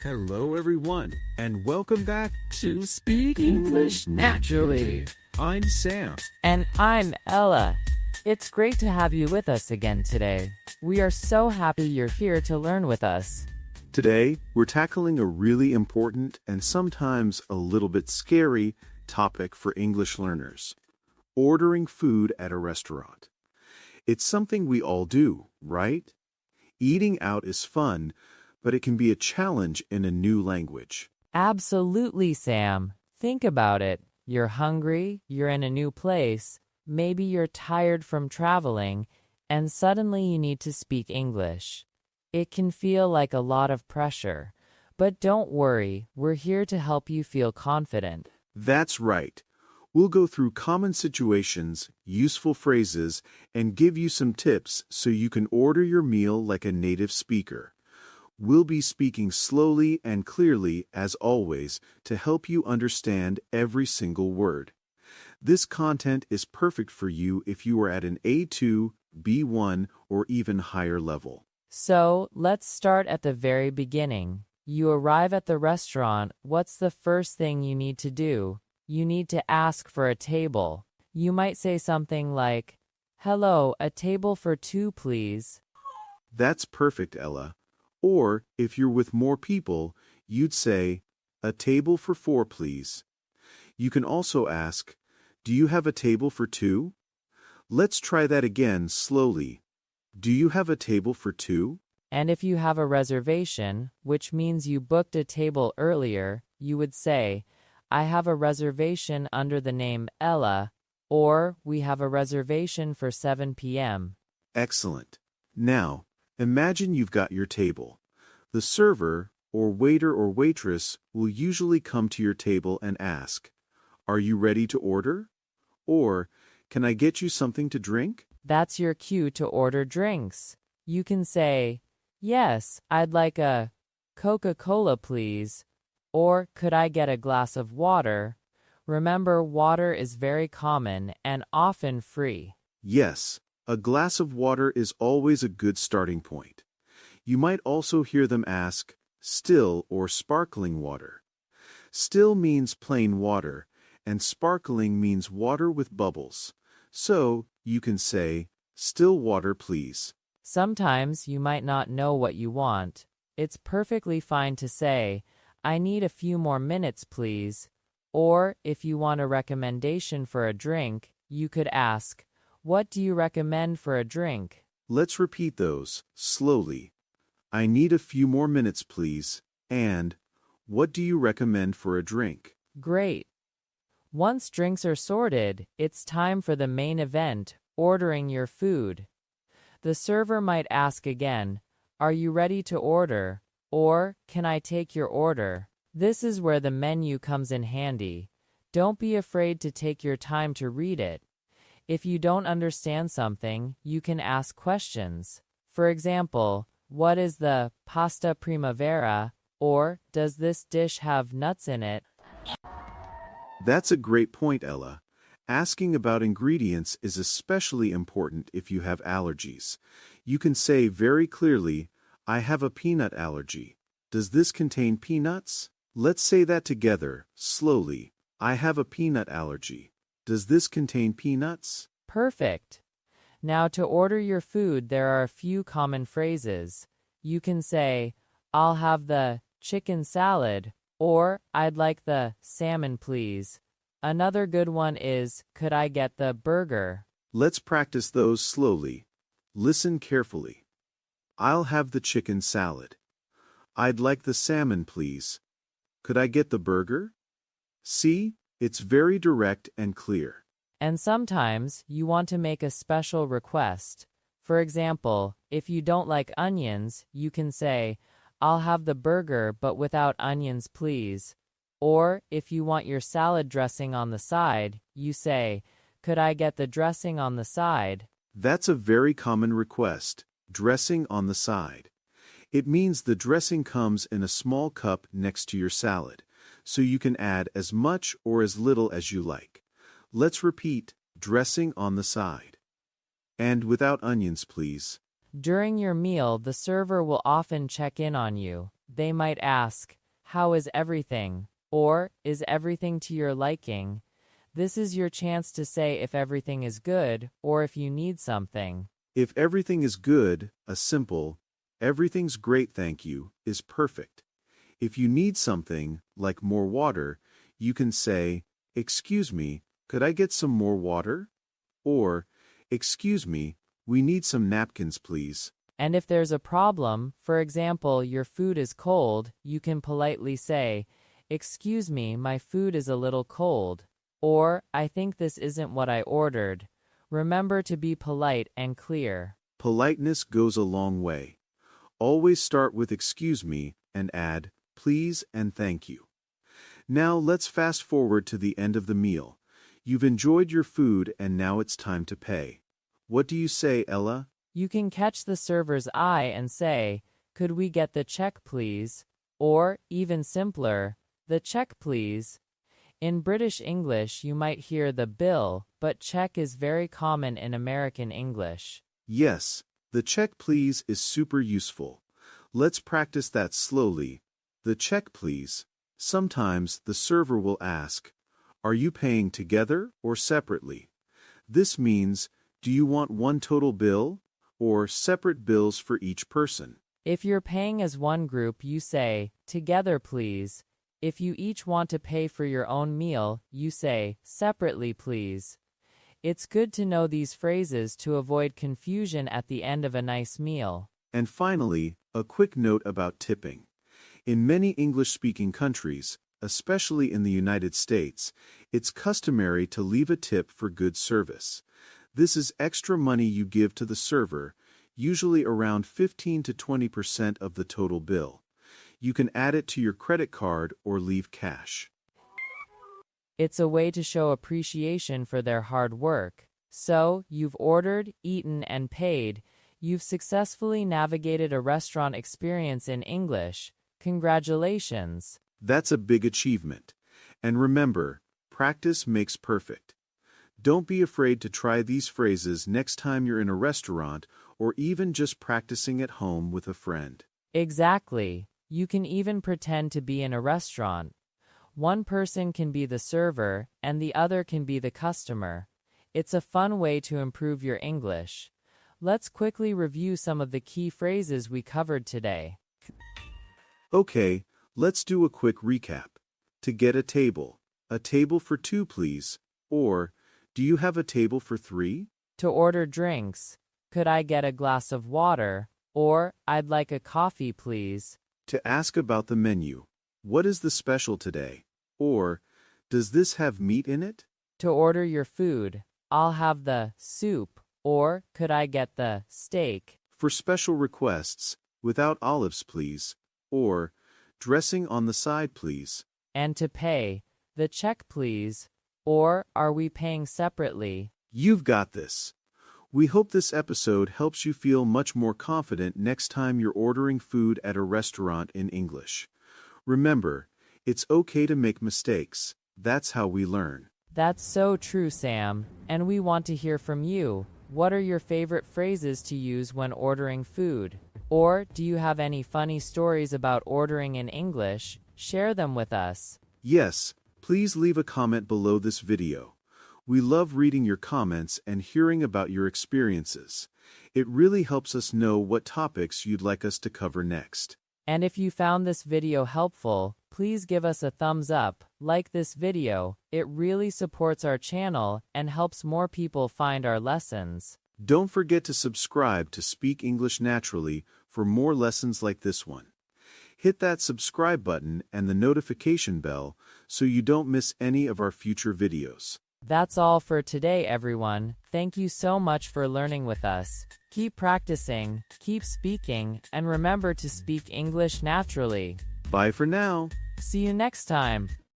Hello, everyone, and welcome back. To speak English naturally. I'm Sam. And I'm Ella. It's great to have you with us again today. We are so happy you're here to learn with us. Today, we're tackling a really important and sometimes a little bit scary topic for English learners: ordering food at a restaurant. It's something we all do, right? Eating out is fun, but it can be a challenge in a new language. Absolutely, Sam. Think about it. You're hungry, you're in a new place, maybe you're tired from traveling, and suddenly you need to speak English. It can feel like a lot of pressure, but don't worry, we're here to help you feel confident. That's right. We'll go through common situations, useful phrases, and give you some tips so you can order your meal like a native speaker. We'll be speaking slowly and clearly, as always, to help you understand every single word. This content is perfect for you if you are at an A2, B1, or even higher level. So, let's start at the very beginning. You arrive at the restaurant. What's the first thing you need to do? You need to ask for a table. You might say something like, "Hello, a table for two, please." That's perfect, Ella. Or, if you're with more people, you'd say, "A table for four, please." You can also ask, "Do you have a table for two?" Let's try that again slowly. Do you have a table for two? And if you have a reservation, which means you booked a table earlier, you would say, "I have a reservation under the name Ella," or "We have a reservation for 7 p.m. Excellent. Now, imagine you've got your table. The server, or waiter or waitress, will usually come to your table and ask, "Are you ready to order?" Or, "Can I get you something to drink?" That's your cue to order drinks. You can say, "Yes, I'd like a Coca-Cola, please," or "Could I get a glass of water?" Remember, water is very common and often free. Yes, a glass of water is always a good starting point. You might also hear them ask, "Still or sparkling water?" Still means plain water, and sparkling means water with bubbles. So, you can say, "Still water, please." Sometimes you might not know what you want. It's perfectly fine to say, "I need a few more minutes, please." Or, if you want a recommendation for a drink, you could ask, "What do you recommend for a drink?" Let's repeat those, slowly. "I need a few more minutes, please," and "What do you recommend for a drink?" Great. Once drinks are sorted, it's time for the main event, ordering your food. The server might ask again, "Are you ready to order?" or "Can I take your order?" This is where the menu comes in handy. Don't be afraid to take your time to read it. If you don't understand something, you can ask questions. For example, "What is the pasta primavera?" or "Does this dish have nuts in it?" That's a great point, Ella. Asking about ingredients is especially important if you have allergies. You can say very clearly, "I have a peanut allergy. Does this contain peanuts?" Let's say that together, slowly. "I have a peanut allergy. Does this contain peanuts?" Perfect. Now, to order your food, there are a few common phrases. You can say, "I'll have the chicken salad," or "I'd like the salmon, please." Another good one is, "Could I get the burger?" Let's practice those slowly. Listen carefully. "I'll have the chicken salad." "I'd like the salmon, please." "Could I get the burger?" See, it's very direct and clear. And sometimes you want to make a special request. For example, if you don't like onions, you can say, "I'll have the burger but without onions, please." Or if you want your salad dressing on the side, you say, "Could I get the dressing on the side?" That's a very common request, dressing on the side. It means the dressing comes in a small cup next to your salad, so you can add as much or as little as you like. Let's repeat, dressing on the side. And without onions, please. During your meal, the server will often check in on you. they might ask, "How is everything?" or "Is everything to your liking?" This is your chance to say if everything is good or if you need something. If everything is good, a simple, "Everything's great, thank you," is perfect. If you need something, like more water, you can say, "Excuse me, could I get some more water?" Or, "Excuse me, we need some napkins, please." And if there's a problem, for example, your food is cold, you can politely say, "Excuse me, my food is a little cold." Or, "I think this isn't what I ordered." Remember to be polite and clear. Politeness goes a long way. Always start with "excuse me" and add "please" and "thank you." Now let's fast forward to the end of the meal. You've enjoyed your food and now it's time to pay. What do you say, Ella? You can catch the server's eye and say, "Could we get the check, please?" Or, even simpler, "The check, please." In British English, you might hear the bill, but check is very common in American English. Yes, the check please is super useful. Let's practice that slowly. The check please. Sometimes the server will ask, "Are you paying together or separately?" This means, do you want one total bill or separate bills for each person? If you're paying as one group, you say, "Together, please." If you each want to pay for your own meal, you say, "Separately, please." It's good to know these phrases to avoid confusion at the end of a nice meal. And finally, a quick note about tipping. In many English-speaking countries, especially in the United States, it's customary to leave a tip for good service. This is extra money you give to the server, usually around 15 to 20% of the total bill. You can add it to your credit card or leave cash. It's a way to show appreciation for their hard work. So, you've ordered, eaten, and paid. You've successfully navigated a restaurant experience in English. Congratulations. That's a big achievement. And remember, practice makes perfect. Don't be afraid to try these phrases next time you're in a restaurant or even just practicing at home with a friend. Exactly. You can even pretend to be in a restaurant. One person can be the server, and the other can be the customer. It's a fun way to improve your English. Let's quickly review some of the key phrases we covered today. Okay, let's do a quick recap. To get a table for two, please. Or, do you have a table for three? To order drinks, "Could I get a glass of water?" Or, "I'd like a coffee, please." To ask about the menu. What is the special today? Or, does this have meat in it? To order your food, "I'll have the soup," or "Could I get the steak?" For special requests, "Without olives, please." Or, "Dressing on the side, please." And to pay, "The check, please," or "Are we paying separately?" You've got this. We hope this episode helps you feel much more confident next time you're ordering food at a restaurant in English. Remember, it's okay to make mistakes. That's how we learn. That's so true, Sam. And we want to hear from you. What are your favorite phrases to use when ordering food? Or do you have any funny stories about ordering in English? Share them with us. Yes, please leave a comment below this video. We love reading your comments and hearing about your experiences. It really helps us know what topics you'd like us to cover next. And if you found this video helpful, please give us a thumbs up, like this video. It really supports our channel and helps more people find our lessons. Don't forget to subscribe to Speak English Naturally for more lessons like this one. Hit that subscribe button and the notification bell so you don't miss any of our future videos. That's all for today, everyone. Thank you so much for learning with us. Keep practicing, keep speaking, and remember to speak English naturally. Bye for now. See you next time.